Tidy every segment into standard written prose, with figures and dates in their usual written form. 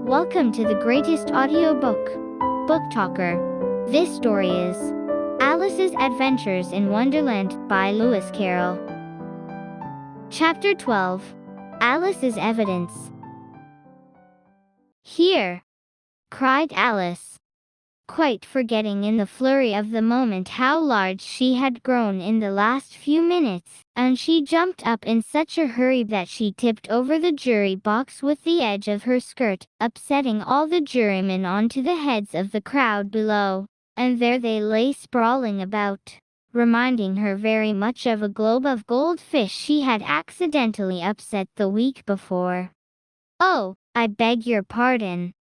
Welcome to the greatest audiobook, Book Talker. This story is Alice's Adventures in Wonderland by Lewis Carroll. Chapter 12. Alice's Evidence. "Here!" cried Alice, quite forgetting in the flurry of the moment how large she had grown in the last few minutes, and she jumped up in such a hurry that she tipped over the jury box with the edge of her skirt, upsetting all the jurymen onto the heads of the crowd below, and there they lay sprawling about, reminding her very much of a globe of goldfish she had accidentally upset the week before. "Oh, I beg your pardon,"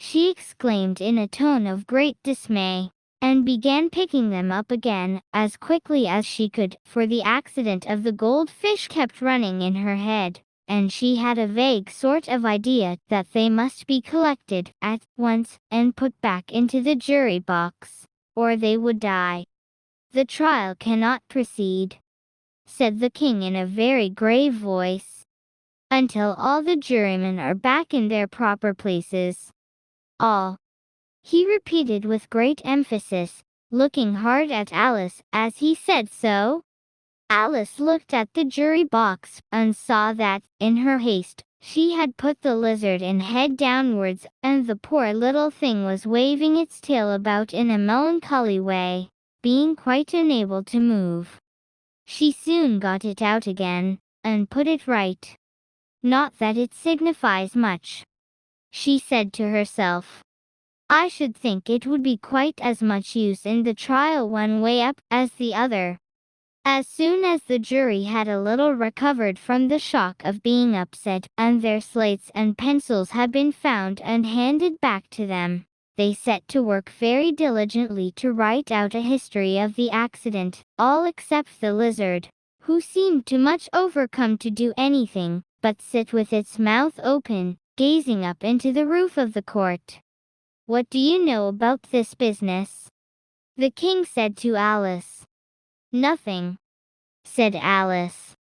she exclaimed in a tone of great dismay, and began picking them up again as quickly as she could, for the accident of the goldfish kept running in her head, and she had a vague sort of idea that they must be collected at once and put back into the jury box, or they would die. "The trial cannot proceed," said the king in a very grave voice, "until all the jurymen are back in their proper places. All," he repeated with great emphasis, looking hard at Alice as he said so. Alice looked at the jury box and saw that, in her haste, she had put the lizard in head downwards, and the poor little thing was waving its tail about in a melancholy way, being quite unable to move. She soon got it out again, and put it right. "Not that it signifies much," she said to herself. "I should think it would be quite as much use in the trial one way up as the other." As soon as the jury had a little recovered from the shock of being upset, and their slates and pencils had been found and handed back to them, they set to work very diligently to write out a history of the accident, all except the lizard, who seemed too much overcome to do anything but sit with its mouth open, gazing up into the roof of the court. "What do you know about this business?" the king said to Alice. "Nothing," said Alice.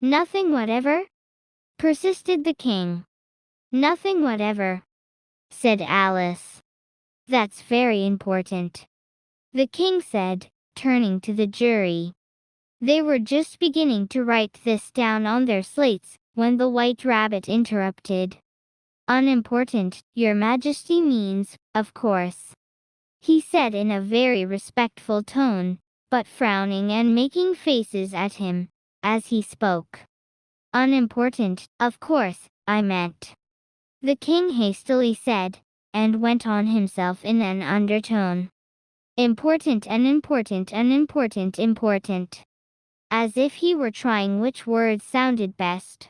"Nothing whatever?" persisted the king. "Nothing whatever," said Alice. "That's very important," the king said, turning to the jury. They were just beginning to write this down on their slates, when the White Rabbit interrupted. "Unimportant, your Majesty means, of course," he said in a very respectful tone, but frowning and making faces at him as he spoke. "Unimportant, of course, I meant," the king hastily said, and went on himself in an undertone. "Important and important and important important," as if he were trying which word sounded best.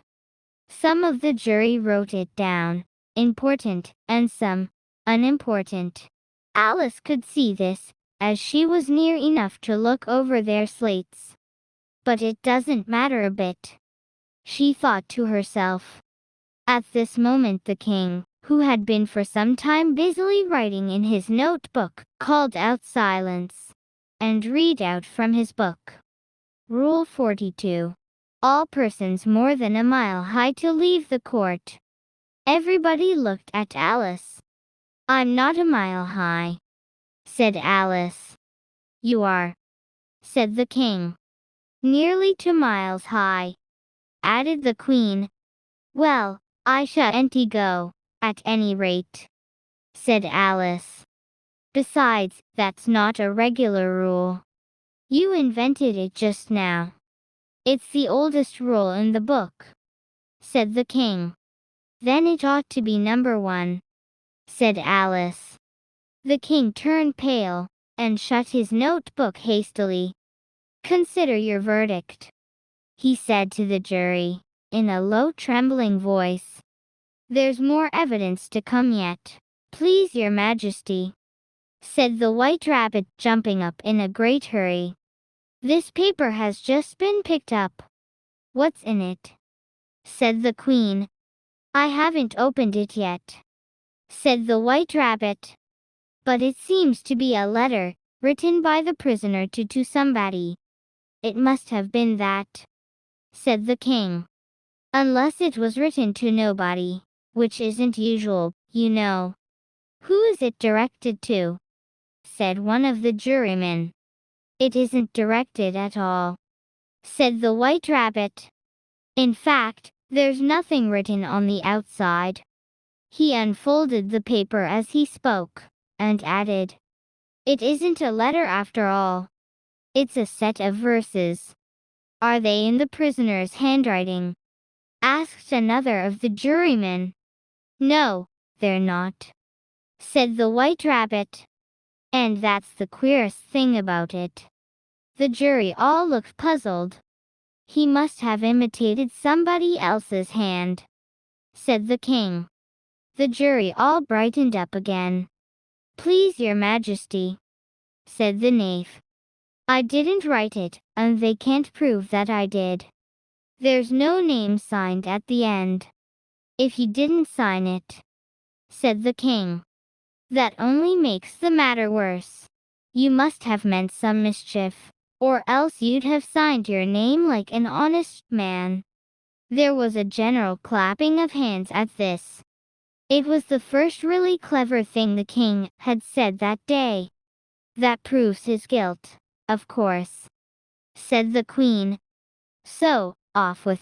Some of the jury wrote it down, important, and some, unimportant. Alice could see this, as she was near enough to look over their slates. "But it doesn't matter a bit," she thought to herself. At this moment the king, who had been for some time busily writing in his notebook, called out silence, and read out from his book. Rule 42. All persons more than a mile high to leave the court. Everybody looked at Alice. "I'm not a mile high," said Alice. "You are," said the king. "Nearly 2 miles high," added the queen. "Well, I shan't go, at any rate," said Alice. "Besides, that's not a regular rule. You invented it just now." "It's the oldest rule in the book," said the king. "Then it ought to be number 1, said Alice. The king turned pale, and shut his notebook hastily. "Consider your verdict," he said to the jury, in a low trembling voice. "There's more evidence to come yet, please your Majesty," said the White Rabbit, jumping up in a great hurry. "This paper has just been picked up." "What's in it?" said the queen. "I haven't opened it yet," said the White Rabbit. "But it seems to be a letter, written by the prisoner to somebody." "It must have been that," said the king. "Unless it was written to nobody, which isn't usual, you know. Who is it directed to? Said one of the jurymen. It isn't directed at all, said the White Rabbit. In fact, there's nothing written on the outside. He unfolded the paper as he spoke, and added, It isn't a letter after all. It's a set of verses. Are they in the prisoner's handwriting? Asked another of the jurymen. No, they're not, said the White Rabbit. And that's the queerest thing about it. The jury all looked puzzled. He must have imitated somebody else's hand, said the king. The jury all brightened up again. Please, your majesty, said the knave. I didn't write it, and they can't prove that I did. There's no name signed at the end. If you didn't sign it, said the king, that only makes the matter worse. You must have meant some mischief, or else you'd have signed your name like an honest man. There was a general clapping of hands at this. It was the first really clever thing the king had said that day. That proves his guilt, of course, said the queen. So, off with.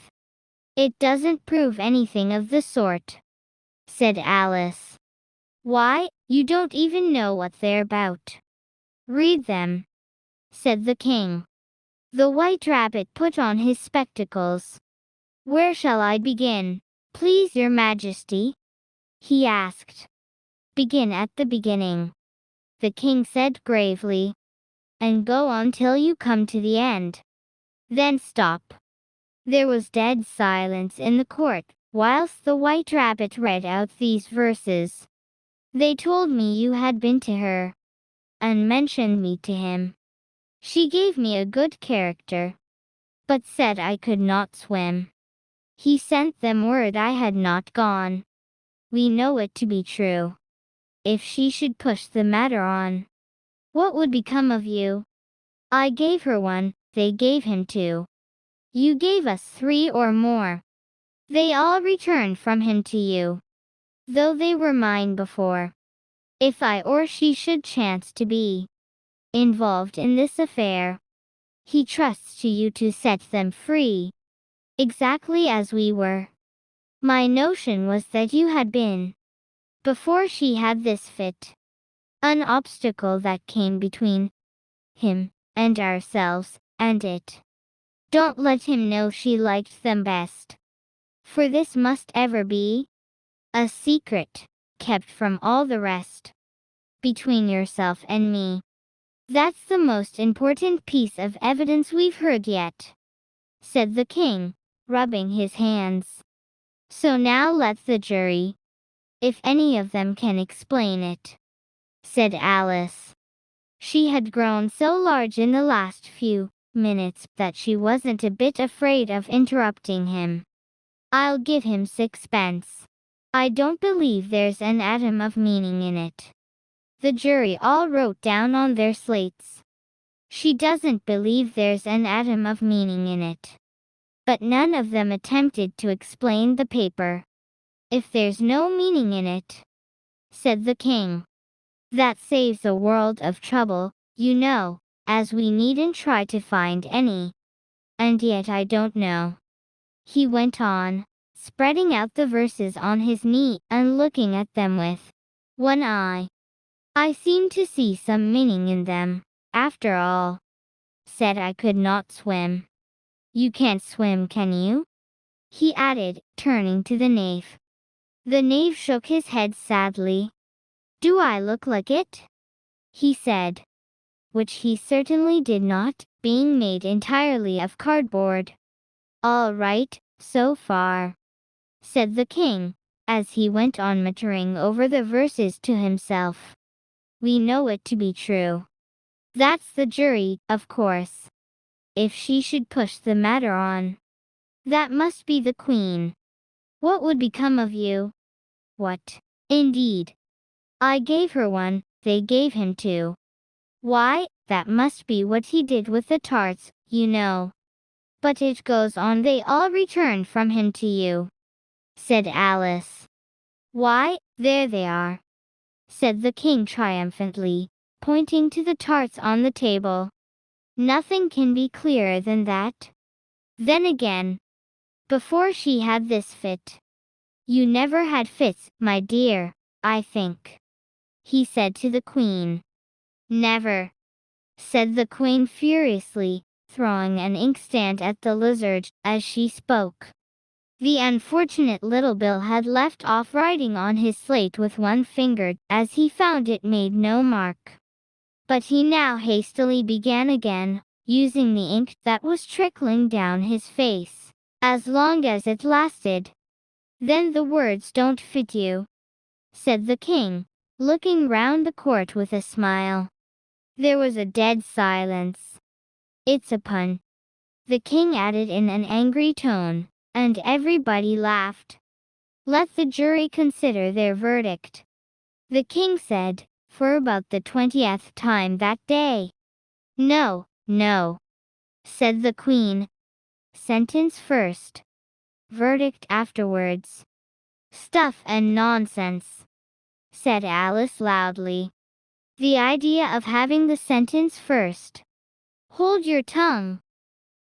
It doesn't prove anything of the sort, said Alice. Why, you don't even know what they're about. Read them, said the king. The White Rabbit put on his spectacles. Where shall I begin, please, your majesty? He asked. Begin at the beginning, the king said gravely, and go on till you come to the end. Then stop. There was dead silence in the court, whilst the White Rabbit read out these verses. They told me you had been to her, and mentioned me to him. She gave me a good character, but said I could not swim. He sent them word I had not gone. We know it to be true. If she should push the matter on, what would become of you? I gave her one, they gave him two. You gave us three or more. They all returned from him to you, though they were mine before. If I or she should chance to be involved in this affair, he trusts to you to set them free, exactly as we were. My notion was that you had been, before she had this fit, an obstacle that came between him and ourselves and it. Don't let him know she liked them best, for this must ever be a secret, kept from all the rest, between yourself and me. That's the most important piece of evidence we've heard yet, said the king, rubbing his hands. So now let the jury, if any of them can explain it, said Alice. She had grown so large in the last few minutes that she wasn't a bit afraid of interrupting him. I'll give him 6pence. I don't believe there's an atom of meaning in it. The jury all wrote down on their slates. She doesn't believe there's an atom of meaning in it. But none of them attempted to explain the paper. If there's no meaning in it, said the king, that saves a world of trouble, you know, as we needn't try to find any. And yet I don't know, he went on, spreading out the verses on his knee and looking at them with one eye. I seem to see some meaning in them, after all. Said I could not swim. You can't swim, can you? He added, turning to the knave. The knave shook his head sadly. Do I look like it? He said. Which he certainly did not, being made entirely of cardboard. All right, so far, said the king, as he went on muttering over the verses to himself. We know it to be true. That's the jury, of course. If she should push the matter on, that must be the queen. What would become of you? What, indeed? I gave her one, they gave him two. Why, that must be what he did with the tarts, you know. But it goes on, they all returned from him to you, said Alice. Why, There they are, said the king triumphantly, pointing to the tarts on the table. Nothing can be clearer than that. Then again, before she had this fit. You never had fits, my dear, I think, he said to the queen. Never, said the queen furiously, throwing an inkstand at the lizard as she spoke. The unfortunate little Bill had left off writing on his slate with one finger, as he found it made no mark. But he now hastily began again, using the ink that was trickling down his face, as long as it lasted. Then the words don't fit you, said the king, looking round the court with a smile. There was a dead silence. It's a pun, the king added in an angry tone, and everybody laughed. Let the jury consider their verdict, the king said, for about the 20th time that day. No, no, said the queen. Sentence first, verdict afterwards. Stuff and nonsense, said Alice loudly. The idea of having the sentence first. Hold your tongue,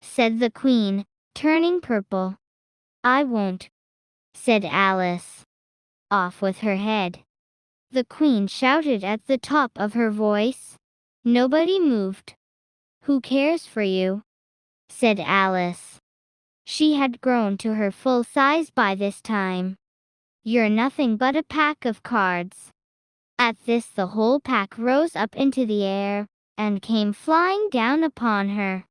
said the queen, turning purple. I won't, said Alice. Off with her head, the queen shouted at the top of her voice. Nobody moved. Who cares for you, said Alice. She had grown to her full size by this time. You're nothing but a pack of cards. At this the whole pack rose up into the air, and came flying down upon her.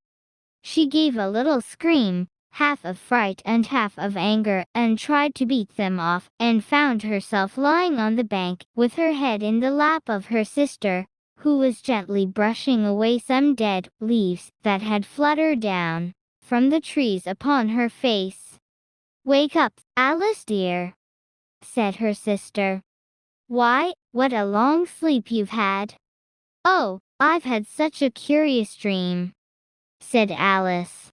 She gave a little scream, half of fright and half of anger, and tried to beat them off, and found herself lying on the bank, with her head in the lap of her sister, who was gently brushing away some dead leaves that had fluttered down from the trees upon her face. Wake up, Alice dear, said her sister. Why, what a long sleep you've had. Oh, I've had such a curious dream, said Alice.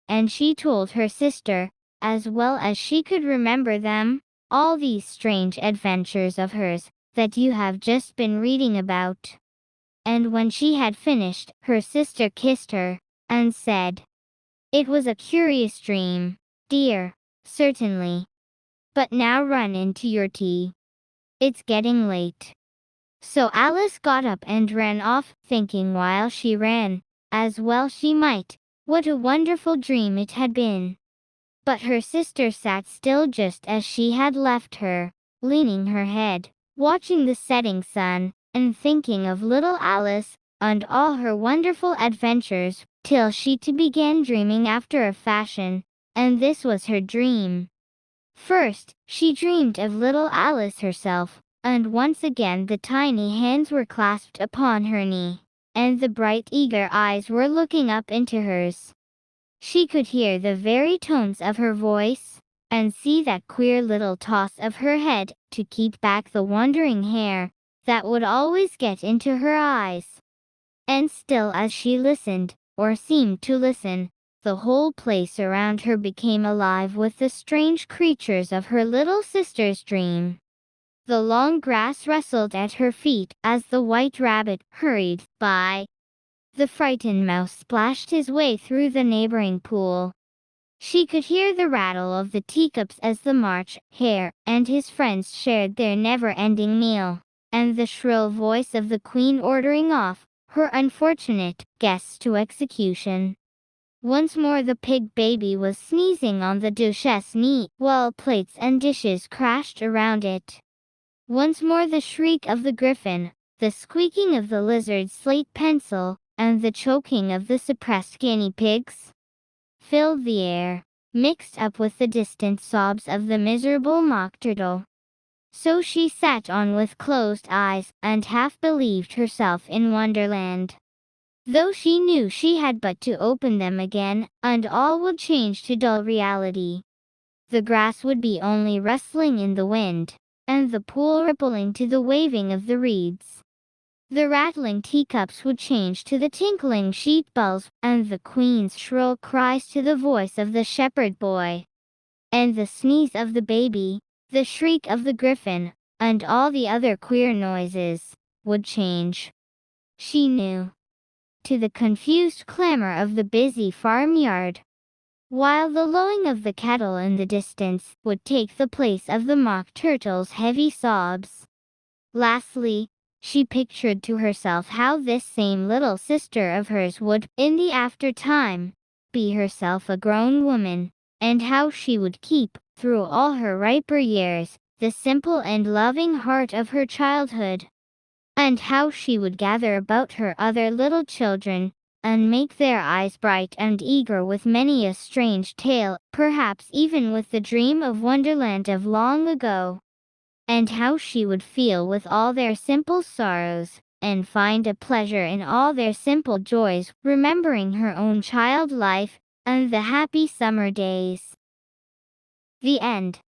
And she told her sister, as well as she could remember them, all these strange adventures of hers that you have just been reading about. And when she had finished, her sister kissed her, and said, It was a curious dream, dear, certainly. But now run into your tea. It's getting late. So Alice got up and ran off, thinking while she ran, as well she might, what a wonderful dream it had been. But her sister sat still just as she had left her, leaning her head, watching the setting sun, and thinking of little Alice, and all her wonderful adventures, till she too began dreaming after a fashion, and this was her dream. First, she dreamed of little Alice herself, and once again the tiny hands were clasped upon her knee, and the bright eager eyes were looking up into hers. She could hear the very tones of her voice, and see that queer little toss of her head to keep back the wandering hair that would always get into her eyes. And still as she listened, or seemed to listen, the whole place around her became alive with the strange creatures of her little sister's dream. The long grass rustled at her feet as the white rabbit hurried by. The frightened mouse splashed his way through the neighboring pool. She could hear the rattle of the teacups as the March Hare and his friends shared their never-ending meal, and the shrill voice of the queen ordering off her unfortunate guests to execution. Once more the pig baby was sneezing on the duchess' knee, while plates and dishes crashed around it. Once more the shriek of the griffin, the squeaking of the lizard's slate pencil, and the choking of the suppressed guinea pigs filled the air, mixed up with the distant sobs of the miserable mock turtle. So she sat on with closed eyes, and half believed herself in Wonderland, though she knew she had but to open them again, and all would change to dull reality. The grass would be only rustling in the wind, and the pool rippling to the waving of the reeds. The rattling teacups would change to the tinkling sheep bells, and the queen's shrill cries to the voice of the shepherd boy. And the sneeze of the baby, the shriek of the griffin, and all the other queer noises would change. She knew. To the confused clamor of the busy farmyard, while the lowing of the cattle in the distance would take the place of the mock turtle's heavy sobs. Lastly, she pictured to herself how this same little sister of hers would, in the after-time, be herself a grown woman, and how she would keep, through all her riper years, the simple and loving heart of her childhood, and how she would gather about her other little children, and make their eyes bright and eager with many a strange tale, perhaps even with the dream of Wonderland of long ago. And how she would feel with all their simple sorrows, and find a pleasure in all their simple joys, remembering her own child life, and the happy summer days. The end.